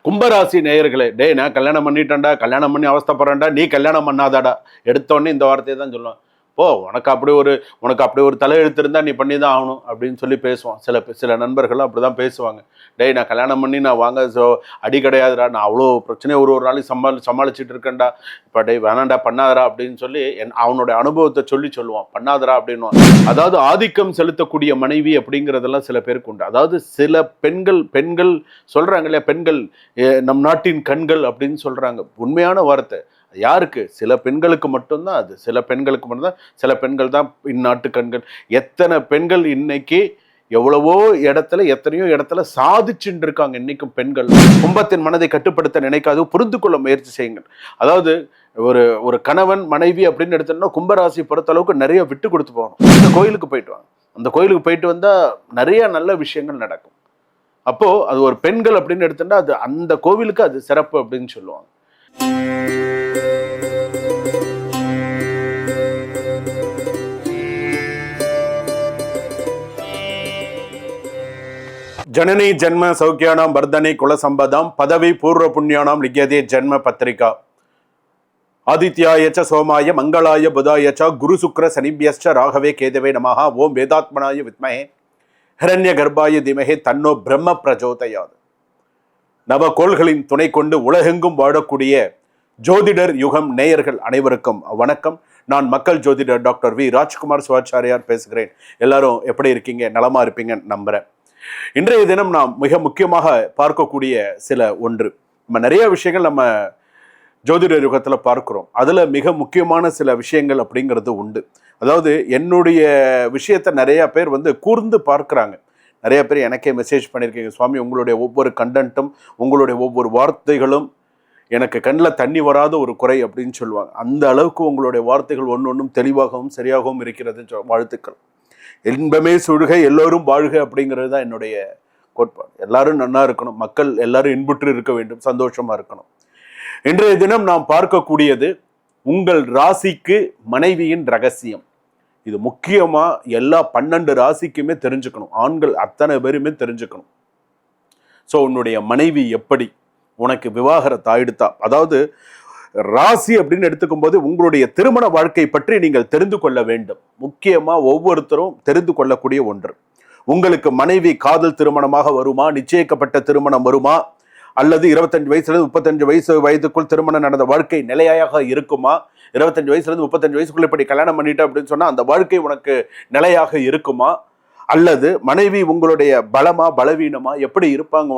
கும்பராசி நேயர்களே, டேய் நான் கல்யாணம் பண்ணிட்டேன்டா, கல்யாணம் பண்ணி அவஸ்தைப்படுறேன்டா, நீ கல்யாணம் பண்ணாதாடா. எடுத்தோடனே இந்த வார்த்தையை தான் சொல்லுவான். போ, உனக்கு அப்படி ஒரு தலையெழுத்து இருந்தா நீ பண்ணி தான் ஆகணும் அப்படின்னு சொல்லி பேசுவான். சில நண்பர்களும் அப்படிதான் பேசுவாங்க. டேய் நான் கல்யாணம் பண்ணி நான் வாங்க அடி கிடையாதுடா, நான் அவ்வளோ பிரச்சனையை ஒரு நாளைக்கு சமாளிச்சுட்டு இருக்கேன்டா. இப்போ டேய் வேணாண்டா பண்ணாதரா அப்படின்னு சொல்லி அவனுடைய அனுபவத்தை சொல்லுவான். பண்ணாதரா அப்படின்வான். அதாவது ஆதிக்கம் செலுத்தக்கூடிய மனைவி அப்படிங்கிறதெல்லாம் சில பேருக்கு உண்டு. அதாவது சில பெண்கள் சொல்றாங்க இல்லையா, பெண்கள் நம் நாட்டின் கண்கள் அப்படின்னு சொல்றாங்க. உண்மையான வார்த்தை. யாருக்கு? சில பெண்களுக்கு மட்டும்தான் அது. சில பெண்கள் தான் இந்நாட்டு கண்கள். எத்தனை பெண்கள் இன்னைக்கு எத்தனையோ இடத்துல சாதிச்சுட்டு இருக்காங்க இன்னைக்கும் பெண்கள். கும்பத்தின் மனதை கட்டுப்படுத்த நினைக்காது, புரிந்து கொள்ள முயற்சி செய்யுங்கள். அதாவது ஒரு கணவன் மனைவி அப்படின்னு எடுத்தோம்னா கும்பராசி பொறுத்த அளவுக்கு நிறைய விட்டு கொடுத்து போகணும். அந்த கோயிலுக்கு போயிட்டு வாங்க. அந்த கோயிலுக்கு போயிட்டு வந்தா நிறைய நல்ல விஷயங்கள் நடக்கும். அப்போ அது ஒரு பெண்கள் அப்படின்னு எடுத்தோம்னா அது அந்த கோவிலுக்கு அது சிறப்பு அப்படின்னு சொல்லுவாங்க. ஜனனி ஜென்ம சௌக்கியானாம் வர்தனை குலசம்பதாம் பதவி பூர்வ புண்ணியானாம் லிக்யதே ஜென்ம பத்திரிகா. ஆதித்யாயச்ச சோமாய மங்களாய புதாயச்ச குரு சுக்ர சனிபியஸ்ச ராகவே கேதவே நமஹ. ஓம் வேதாத்மனாய வித்மஹே ஹிரண்ய கர்ப்பாய திமஹே தன்னோ பிரம்ம பிரஜோதயாது. நவகோள்களின் துணை கொண்டு உலகெங்கும் வாழக்கூடிய ஜோதிடர் யுகம் நேயர்கள் அனைவருக்கும் வணக்கம். நான் மக்கள் ஜோதிடர் டாக்டர் வி ராஜ்குமார் சிவாச்சாரியார் பேசுகிறேன். எல்லாரும் எப்படி இருக்கீங்க? நலமா இருப்பீங்க நம்புறேன். இன்றைய தினம் நாம் மிக முக்கியமாக பார்க்கக்கூடிய ஒன்று, நம்ம நிறைய விஷயங்கள் நம்ம ஜோதிடர் யுகத்துல பார்க்கிறோம். அதுல மிக முக்கியமான சில விஷயங்கள் அப்படிங்கிறது உண்டு. அதாவது என்னுடைய விஷயத்த நிறைய பேர் கூர்ந்து பார்க்கிறாங்க. நிறைய பேர் எனக்கே மெசேஜ் பண்ணியிருக்கீங்க, சுவாமி உங்களுடைய ஒவ்வொரு கண்டென்ட்டும் உங்களுடைய ஒவ்வொரு வார்த்தைகளும் எனக்கு கண்ணில் தண்ணி வராத ஒரு குறை அப்படின்னு சொல்லுவாங்க. அந்த அளவுக்கு உங்களுடைய வார்த்தைகள் ஒன்றும் தெளிவாகவும் சரியாகவும் இருக்கிறது. வாழ்த்துக்கள். இன்பமே சுழுக எல்லோரும் வாழ்க அப்படிங்கிறது தான் என்னுடைய கோட்பாடு. எல்லாரும் நன்னா இருக்கணும், மக்கள் எல்லாரும் இன்புற்று இருக்க வேண்டும், சந்தோஷமா இருக்கணும். இன்றைய தினம் நாம் பார்க்கக்கூடியது உங்கள் ராசிக்கு மனைவியின் ரகசியம். இது முக்கியமா எல்லா 12 ராசிக்குமே தெரிஞ்சுக்கணும். ஆண்கள் அத்தனை பேருமே தெரிஞ்சுக்கணும். ஸோ உன்னுடைய மனைவி எப்படி, உனக்கு விவாகரத்து ஆயிடுத்தா, அதாவது ராசி அப்படின்னு எடுத்துக்கும் போது உங்களுடைய திருமண வாழ்க்கை பற்றி நீங்கள் தெரிந்து கொள்ள வேண்டும். முக்கியமா ஒவ்வொருத்தரும் தெரிந்து கொள்ளக்கூடிய ஒன்று. உங்களுக்கு மனைவி காதல் திருமணமாக வருமா, நிச்சயிக்கப்பட்ட திருமணம் வருமா, அல்லது 25 வயசுலேருந்து 35 வயதுக்குள் திருமணம் நடந்த வாழ்க்கை நிலையாக இருக்குமா, 25 வயசுலேருந்து 35 வயசுக்குள்ள இப்படி கல்யாணம் பண்ணிட்ட அப்படின்னு சொன்னா அந்த வாழ்க்கை உனக்கு நிலையாக இருக்குமா, அல்லது மனைவி உங்களுடைய பலமா பலவீனமா எப்படி இருப்பாங்க,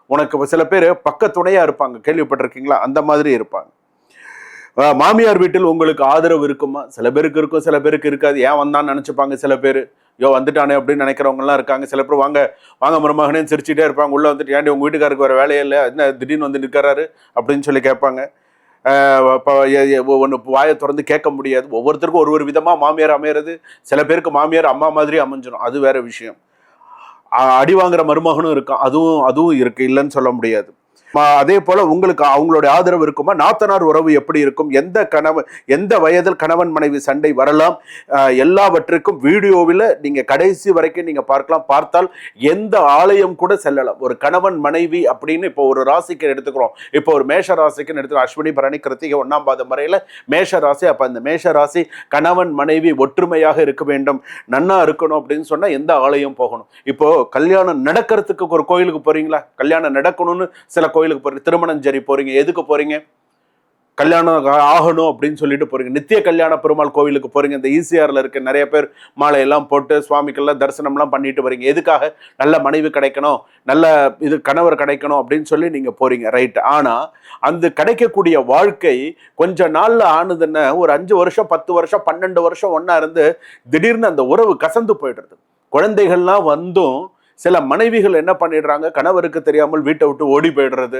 உனக்கு சில பேர் பக்கத்துணையா இருப்பாங்க, கேள்விப்பட்டிருக்கீங்களா? அந்த மாதிரி இருப்பாங்க. மாமியார் வீட்டில் உங்களுக்கு ஆதரவு இருக்குமா? சில பேருக்கு இருக்கும், சில பேருக்கு இருக்காது. ஏன் வந்தான்னு நினைச்சுப்பாங்க சில பேர். வந்துட்டானே அப்படின்னு நினைக்கிறவங்க எல்லாம் இருக்காங்க. சில பேர் வாங்க மருமகனே சிரிச்சுட்டே இருப்பாங்க. உள்ள வந்துட்டு ஏன்டி உங்க வீட்டுக்காருக்கு வர வேலையே இல்லை, என்ன திடீர்னு நிற்கிறாரு அப்படின்னு சொல்லி கேட்பாங்க. ஒன்று வாயை திறந்து கேட்க முடியாது. ஒவ்வொருத்தருக்கும் ஒரு விதமா மாமியார் அமையிறது. சில பேருக்கு மாமியார் அம்மா மாதிரி அமைஞ்சிடும், அது வேற விஷயம். அடி வாங்குற மருமகனும் இருக்கான், அதுவும் இருக்கு, இல்லைன்னு சொல்ல முடியாது. அதே போல உங்களுக்கு அவங்களுடைய ஆதரவு இருக்குமா? நாத்தனார் உறவு எப்படி இருக்கும்? எந்த வயதில் கணவன் மனைவி சண்டை வரலாம்? எல்லாவற்றுக்கும் வீடியோவில் நீங்க கடைசி வரைக்கும் நீங்க பார்க்கலாம். பார்த்தால் எந்த ஆலயம் கூட செல்லலாம். ஒரு கணவன் மனைவி அப்படின்னு இப்போ ஒரு ராசிக்கு எடுத்துக்கிறோம். இப்போ ஒரு மேஷ ராசிக்குன்னு எடுத்துக்கிறோம். அஸ்வினி பரணி கிருத்திகை 1ஆம் பாதம் வரையில மேஷ ராசி. அப்ப அந்த மேஷ ராசி கணவன் மனைவி ஒற்றுமையாக இருக்க வேண்டும், நன்னா இருக்கணும் அப்படின்னு சொன்னா எந்த ஆலயம் போகணும்? இப்போ கல்யாணம் நடக்கிறதுக்கு ஒரு கோயிலுக்கு போறீங்களா? கல்யாணம் நடக்கணும்னு சில கோயிலுக்கு போறீங்க, திருமணம் சரி போறீங்க, எதுக்கு போறீங்க? கல்யாணம் ஆகணும் அப்படின்னு சொல்லிட்டு போறீங்க. நித்திய கல்யாண பெருமாள் கோவிலுக்கு போறீங்க. இந்த ஈசிஆர்ல இருக்க நிறைய பேர் மாலையெல்லாம் போட்டு சுவாமிக்கெல்லாம் தரிசனம்லாம் பண்ணிட்டு வரீங்க. எதுக்காக? நல்ல மனைவி கிடைக்கணும், நல்ல கணவர் கிடைக்கணும் அப்படின்னு சொல்லி நீங்க போறீங்க, ரைட். ஆனா அந்த கிடைக்கக்கூடிய வாழ்க்கை கொஞ்ச நாள்ல ஆனதுன்னு ஒரு 5 வருஷம் 10 வருஷம் 12 வருஷம் ஒன்னா இருந்து திடீர்னு அந்த உறவு கசந்து போயிடுறது. குழந்தைகள்லாம் வந்தும் சில மனைவிகள் என்ன பண்ணிடுறாங்க, கணவருக்கு தெரியாமல் வீட்டை விட்டு ஓடி போயிடுறது,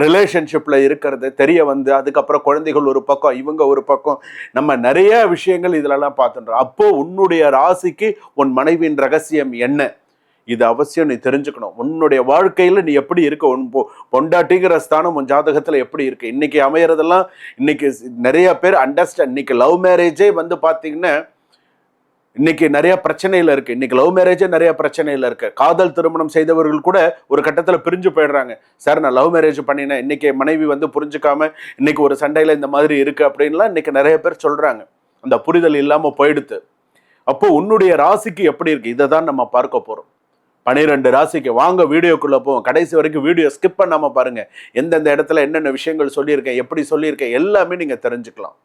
ரிலேஷன்ஷிப்ல இருக்கிறது தெரிய அதுக்கப்புறம் குழந்தைகள் ஒரு பக்கம், இவங்க ஒரு பக்கம், நம்ம நிறைய விஷயங்கள் இதுலலாம் பார்த்துன்றோம். அப்போ உன்னுடைய ராசிக்கு உன் மனைவியின் ரகசியம் என்ன? இது அவசியம் நீ தெரிஞ்சுக்கணும். உன்னுடைய வாழ்க்கையில நீ எப்படி இருக்க, உன் பொண்டாட்டிங்கிற ஸ்தானம் உன் ஜாதகத்துல எப்படி இருக்கு? இன்னைக்கு அமையறதெல்லாம் இன்னைக்கு நிறைய பேர் இன்னைக்கு லவ் மேரேஜே பாத்தீங்கன்னா இன்னைக்கு நிறைய பிரச்சனையில இருக்கு. இன்னைக்கு லவ் மேரேஜே நிறைய பிரச்சனையில இருக்கு. காதல் திருமணம் செய்தவர்கள் கூட ஒரு கட்டத்துல பிரிஞ்சு போயிடுறாங்க. சார் நான் லவ் மேரேஜ் பண்ணினேன், இன்னைக்கு மனைவி வந்து புரிஞ்சுக்காம இன்னைக்கு ஒரு சண்டையில இந்த மாதிரி இருக்கு அப்படின்லாம் இன்னைக்கு நிறைய பேர் சொல்றாங்க. அந்த புரிதல் இல்லாம போயிடுது. அப்போ உன்னுடைய ராசிக்கு எப்படி இருக்கு, இதை தான் நம்ம பார்க்க போறோம். 12 ராசிக்கு வாங்க வீடியோக்குள்ள போவோம். கடைசி வரைக்கும் வீடியோ ஸ்கிப் பண்ணாம பாருங்க. எந்தெந்த இடத்துல என்னென்ன விஷயங்கள் சொல்லியிருக்கேன், எப்படி சொல்லியிருக்கேன், எல்லாமே நீங்க தெரிஞ்சுக்கலாம்.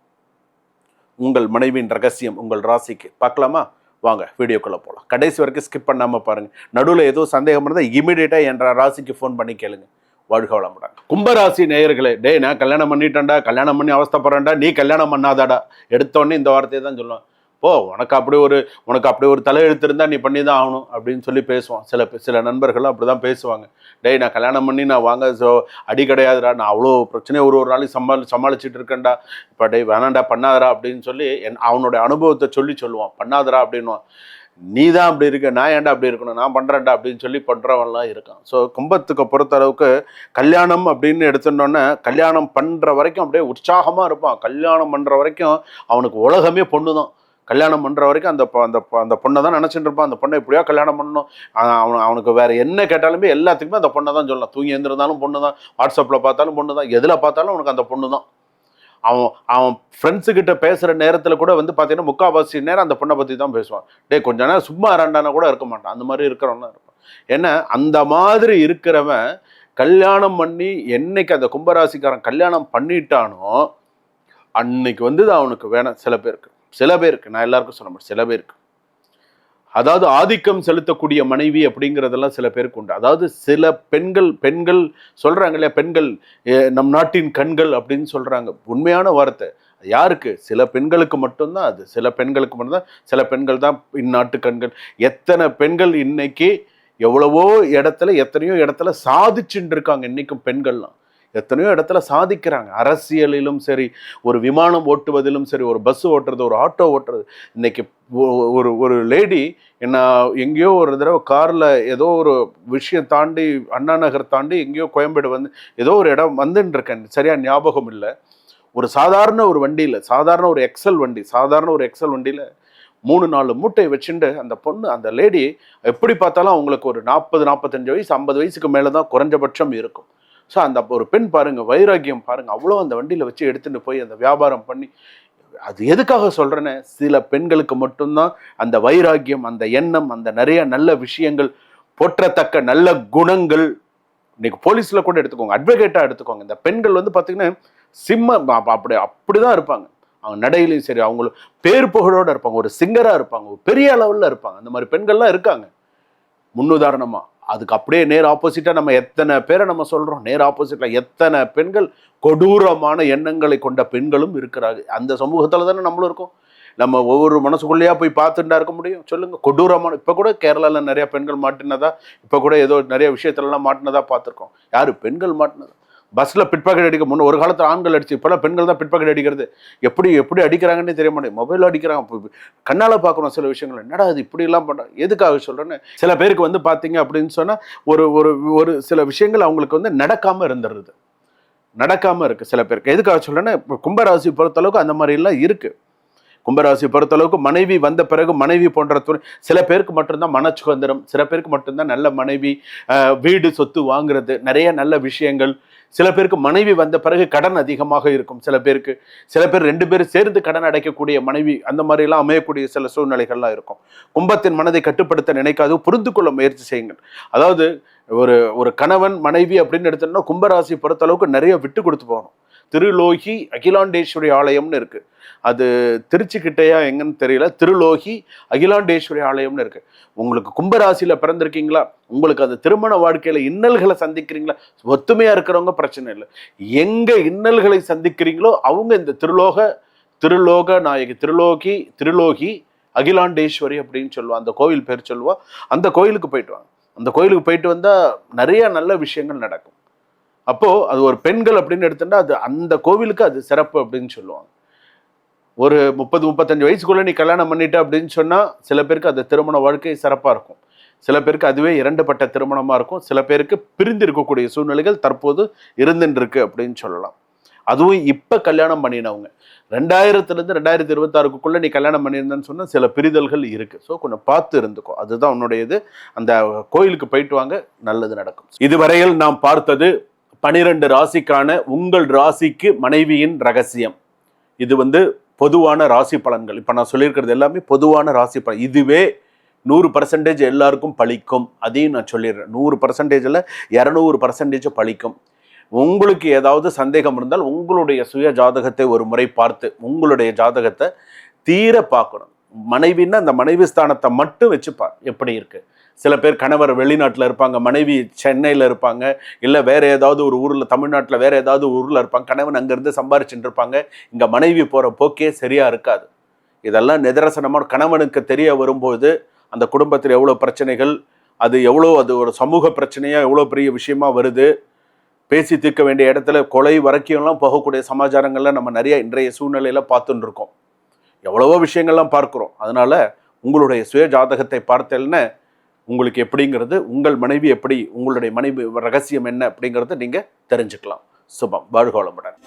உங்கள் மனைவியின் ரகசியம் உங்கள் ராசிக்கு பார்க்கலாமா? வாங்க வீடியோக்குள்ள போகலாம். கடைசி வரைக்கும் ஸ்கிப் பண்ணாம பாருங்க. நடுவில் ஏதோ சந்தேகம் இருந்தால் இமீடியட்டா என்ற ராசிக்கு ஃபோன் பண்ணி கேளுங்க. வாழ்க வளமுடன். கும்பராசி நேயர்களே, டேய் நான் கல்யாணம் பண்ணிட்டேன்டா, கல்யாணம் பண்ணி அவஸ்தைப்படுறேன்டா, நீ கல்யாணம் பண்ணாதாடா. எடுத்தோடனே இந்த வார்த்தையை தான் சொல்லுவான். போ, உனக்கு அப்படி ஒரு தலையெழுத்து இருந்தால் நீ பண்ணி தான் ஆகணும் அப்படின்னு சொல்லி பேசுவான். சில நண்பர்களும் அப்படி தான் பேசுவாங்க. டேய் நான் கல்யாணம் பண்ணி நான் வாங்க அடி கிடையாதுடா, நான் அவ்வளோ பிரச்சனையை ஒரு நாளைக்கு சமாளிச்சுட்டு இருக்கேன்டா, இப்போ டேய் வேணாண்டா பண்ணாதரா அப்படின்னு சொல்லி அவனுடைய அனுபவத்தை சொல்லுவான். பண்ணாதரா அப்படின்வான். நீ தான் அப்படி இருக்க, நான் ஏன்டா அப்படி இருக்கணும், நான் பண்ணுறேன்டா அப்படின்னு சொல்லி பண்ணுறவன்லாம் இருக்கான். ஸோ கும்பத்துக்கு பொறுத்த அளவுக்கு கல்யாணம் அப்படின்னு எடுத்துட்டோன்னே கல்யாணம் பண்ணுற வரைக்கும் அப்படியே உற்சாகமாக இருப்பான். கல்யாணம் பண்ணுற வரைக்கும் அவனுக்கு உலகமே பொண்ணு தான். கல்யாணம் பண்ணுற வரைக்கும் அந்த பொண்ணை தான் நினச்சிட்டு இருப்பான். அந்த பொண்ணை எப்படியா கல்யாணம் பண்ணணும். அவனுக்கு வேறு என்ன கேட்டாலுமே எல்லாத்துக்குமே அந்த பொண்ணை தான் சொல்லலாம். தூங்கி எழுந்திருந்தாலும் பொண்ணு தான், வாட்ஸ்அப்பில் பார்த்தாலும் பொண்ணு தான், எதில் பார்த்தாலும் அவனுக்கு அந்த பொண்ணு தான். அவன் ஃப்ரெண்ட்ஸுக்கிட்ட பேசுகிற நேரத்தில் கூட வந்து பார்த்தீங்கன்னா முக்கால்வாசி நேரம் அந்த பொண்ணை பற்றி தான் பேசுவான். டே கொஞ்ச நேரம் சும்மா ரெண்டானா கூட இருக்க மாட்டான். அந்த மாதிரி இருக்கிறவனா இருப்பான். ஏன்னா அந்த மாதிரி இருக்கிறவன் கல்யாணம் பண்ணி என்னைக்கு அந்த கும்பராசிக்காரன் கல்யாணம் பண்ணிட்டானோ அன்னைக்கு வந்து அவனுக்கு வேணும். சில பேருக்கு நான் எல்லாருக்கும் சொல்ல மாட்டேன், சில பேருக்கு அதாவது ஆதிக்கம் செலுத்தக்கூடிய மனைவி அப்படிங்கிறதெல்லாம் சில பேருக்கு உண்டு. அதாவது சில பெண்கள் சொல்றாங்க இல்லையா, பெண்கள் நம் நாட்டின் கண்கள் அப்படின்னு சொல்றாங்க. உண்மையான வார்த்தை. யாருக்கு? சில பெண்களுக்கு மட்டும்தான் அது. சில பெண்கள் தான் இந்நாட்டு கண்கள். எத்தனை பெண்கள் இன்னைக்கு எத்தனையோ இடத்துல சாதிச்சுட்டு இருக்காங்க. இன்னைக்கும் பெண்கள்லாம் எத்தனையோ இடத்துல சாதிக்கிறாங்க. அரசியலிலும் சரி, ஒரு விமானம் ஓட்டுவதிலும் சரி, ஒரு பஸ் ஓட்டுறது, ஒரு ஆட்டோ ஓட்டுறது. இன்னைக்கு ஒரு லேடி என்ன எங்கேயோ ஒரு தடவை காரில் ஏதோ ஒரு விஷயம் தாண்டி அண்ணா நகர் தாண்டி எங்கேயோ கோயம்பேடு வந்து ஏதோ ஒரு இடம் வந்துட்டு இருக்கேன், சரியா ஞாபகம் இல்லை. ஒரு சாதாரண ஒரு வண்டியில், சாதாரண ஒரு எக்ஸல் வண்டியில் 3-4 மூட்டை வச்சுட்டு அந்த லேடி எப்படி பார்த்தாலும் அவங்களுக்கு ஒரு 40-45 வயசு, 50 வயசுக்கு மேலே தான் குறைஞ்சபட்சம் இருக்கும். ஸோ அந்த ஒரு பெண் பாருங்க, வைராக்கியம் பாருங்க, அவ்வளோ அந்த வண்டியில் வச்சு எடுத்துட்டு போய் அந்த வியாபாரம் பண்ணி. அது எதுக்காக சொல்றேன்னு, சில பெண்களுக்கு மட்டும்தான் அந்த வைராக்கியம், அந்த எண்ணம், அந்த நிறைய நல்ல விஷயங்கள், போற்றத்தக்க நல்ல குணங்கள். இன்னைக்கு போலீஸ்ல கூட எடுத்துக்கோங்க, அட்வொகேட்டா எடுத்துக்கோங்க. இந்த பெண்கள் வந்து பார்த்தீங்கன்னா அப்படிதான் இருப்பாங்க. அவங்க நடையிலையும் சரி, அவங்களும் பேர் புகழோட இருப்பாங்க, ஒரு சிங்கரா இருப்பாங்க, ஒரு பெரிய அளவில் இருப்பாங்க. அந்த மாதிரி பெண்கள்லாம் இருக்காங்க முன்னுதாரணமா. அதுக்கு அப்படியே நேர் ஆப்போசிட்டா நம்ம எத்தனை பேரை நம்ம சொல்றோம். நேர் ஆப்போசிட்ல எத்தனை பெண்கள் கொடூரமான எண்ணங்களை கொண்ட பெண்களும் இருக்கிறாங்க. அந்த சமூகத்துல தானே நம்மளும் இருக்கோம். நம்ம ஒவ்வொரு மனசுக்குள்ளேயா போய் பார்த்துட்டா இருக்க முடியும் சொல்லுங்க? கொடூரமான, இப்ப கூட கேரளால நிறைய பெண்கள் மாட்டினதா, இப்ப கூட ஏதோ நிறைய விஷயத்துலலாம் மாட்டினதா பார்த்துருக்கோம். யாரு? பெண்கள் மாட்டினதா. பஸ்ல பிட்பாக்கெட் அடிக்க முன்ன ஒரு காலத்தில் ஆண்கள் அடிச்சு, இப்பெல்லாம் பெண்கள் தான் பிட்பாக்கெட் அடிக்கிறது. எப்படி அடிக்கிறாங்கன்னே தெரிய மாட்டேங்குது. மொபைல் அடிக்கிறாங்க, கண்ணால பார்க்கணும் சில விஷயங்கள். என்னடா அது இப்படி எல்லாம் பண்றாங்க, எதுக்காக சொல்றேன்னு. சில பேருக்கு வந்து பாத்தீங்க அப்படின்னு சொன்னா ஒரு சில விஷயங்கள் அவங்களுக்கு வந்து நடக்காம இருக்கு சில பேருக்கு. எதுக்காக சொல்றேன்னா, கும்பராசி பொறுத்தளவுக்கு அந்த மாதிரி எல்லாம் இருக்கு. கும்பராசி பொறுத்தளவுக்கு மனைவி வந்த பிறகு மனைவி போன்ற துணை, சில பேருக்கு மட்டும்தான் மன சுதந்திரம், சில பேருக்கு மட்டும்தான் நல்ல மனைவி, வீடு சொத்து வாங்குறது, நிறைய நல்ல விஷயங்கள். சில பேருக்கு மனைவி வந்த பிறகு கடன் அதிகமாக இருக்கும். சில பேர் 2 பேரும் சேர்ந்து கடன் அடைக்கக்கூடிய மனைவி, அந்த மாதிரி எல்லாம் அமையக்கூடிய சில சூழ்நிலைகள்லாம் இருக்கும். கும்பத்தின் மனதை கட்டுப்படுத்த நினைக்காது, புரிந்து கொள்ள முயற்சி செய்யுங்கள். அதாவது ஒரு கணவன் மனைவி அப்படின்னு எடுத்தோம்னா கும்பராசி பொறுத்தளவுக்கு நிறைய விட்டு கொடுத்து போகணும். திருலோகி அகிலாண்டேஸ்வரி ஆலயம்னு இருக்கு. அது திருச்சிக்கிட்டையா எங்கன்னு தெரியல. திருலோகி அகிலாண்டேஸ்வரி ஆலயம்னு இருக்கு. உங்களுக்கு கும்பராசியில பிறந்திருக்கீங்களா, உங்களுக்கு அந்த திருமண வாழ்க்கையில இன்னல்களை சந்திக்கிறீங்களா, ஒத்துமையா இருக்கிறவங்க பிரச்சனை இல்லை. எங்க இன்னல்களை சந்திக்கிறீங்களோ அவங்க இந்த திருலோக நாயகி திருலோகி அகிலாண்டேஸ்வரி அப்படின்னு சொல்லுவா. அந்த கோவில் பேர் சொல்லுவா. அந்த கோயிலுக்கு போயிட்டு வாங்க. அந்த கோயிலுக்கு போயிட்டு வந்தா நிறைய நல்ல விஷயங்கள் நடக்கும். அப்போ அது ஒரு பெண்கள் அப்படின்னு எடுத்துட்டா அது அந்த கோவிலுக்கு அது சிறப்பு அப்படின்னு சொல்லுவாங்க. ஒரு 30-35 வயசுக்குள்ள நீ கல்யாணம் பண்ணிட்ட அப்படின்னு சொன்னா சில பேருக்கு அந்த திருமண வாழ்க்கை சிறப்பா இருக்கும். சில பேருக்கு அதுவே 2 பட்ட திருமணமா இருக்கும். சில பேருக்கு பிரிந்து இருக்கக்கூடிய சூழ்நிலைகள் தற்போது இருந்துட்டு இருக்கு அப்படின்னு சொல்லலாம். அதுவும் இப்ப கல்யாணம் பண்ணினவங்க. 2000 2026 நீ கல்யாணம் பண்ணியிருந்தேன்னு சொன்னால் சில பிரிதல்கள் இருக்குது. ஸோ கொஞ்சம் பார்த்து இருந்துக்கோ. அதுதான் உன்னுடைய இது. அந்த கோயிலுக்கு போயிட்டு வாங்க, நல்லது நடக்கும். இதுவரையில் நாம் பார்த்தது 12 ராசிக்கான உங்கள் ராசிக்கு மனைவியின் ரகசியம். இது பொதுவான ராசி பலன்கள். இப்போ நான் சொல்லியிருக்கிறது எல்லாமே பொதுவான ராசி பலன். இதுவே 100% எல்லாருக்கும் பலிக்கும். அதையும் நான் சொல்லிடுறேன். 100%ல் 200% பலிக்கும். உங்களுக்கு ஏதாவது சந்தேகம் இருந்தால் உங்களுடைய சுய ஜாதகத்தை ஒரு முறை பார்த்து உங்களுடைய ஜாதகத்தை தீர பார்க்கணும். மனைவின்னா அந்த மனைவி ஸ்தானத்தை மட்டும் வச்சுப்பார் எப்படி இருக்கு. சில பேர் கணவர் வெளிநாட்டில் இருப்பாங்க, மனைவி சென்னையில் இருப்பாங்க, இல்லை வேற ஏதாவது ஒரு ஊரில், தமிழ்நாட்டில் வேற ஏதாவது ஊரில் இருப்பாங்க. கணவன் அங்கேருந்து சம்பாரிச்சுட்டு இருப்பாங்க. இங்கே மனைவி போகிற போக்கே சரியா இருக்காது. இதெல்லாம் நிதர்சனமான கணவனுக்கு தெரிய வரும்போது அந்த குடும்பத்தில் எவ்வளோ பிரச்சனைகள், அது ஒரு சமூக பிரச்சனையாக எவ்வளோ பெரிய விஷயமா வருது. பேசி தீர்க்க வேண்டிய இடத்துல கொலை வரைக்கும்லாம் போகக்கூடிய சமாச்சாரங்கள்லாம் நம்ம நிறைய இன்றைய சூழ்நிலையில பார்த்துட்டு இருக்கோம். எவ்வளவோ விஷயங்கள்லாம் பார்க்குறோம். அதனால உங்களுடைய சுய ஜாதகத்தை பார்த்தேன்னா உங்களுக்கு எப்படிங்கிறது, உங்கள் மனைவி எப்படி, உங்களுடைய மனைவி ரகசியம் என்ன அப்படிங்கிறத நீங்க தெரிஞ்சுக்கலாம். சுபம். வாழ்க வளமுடன்.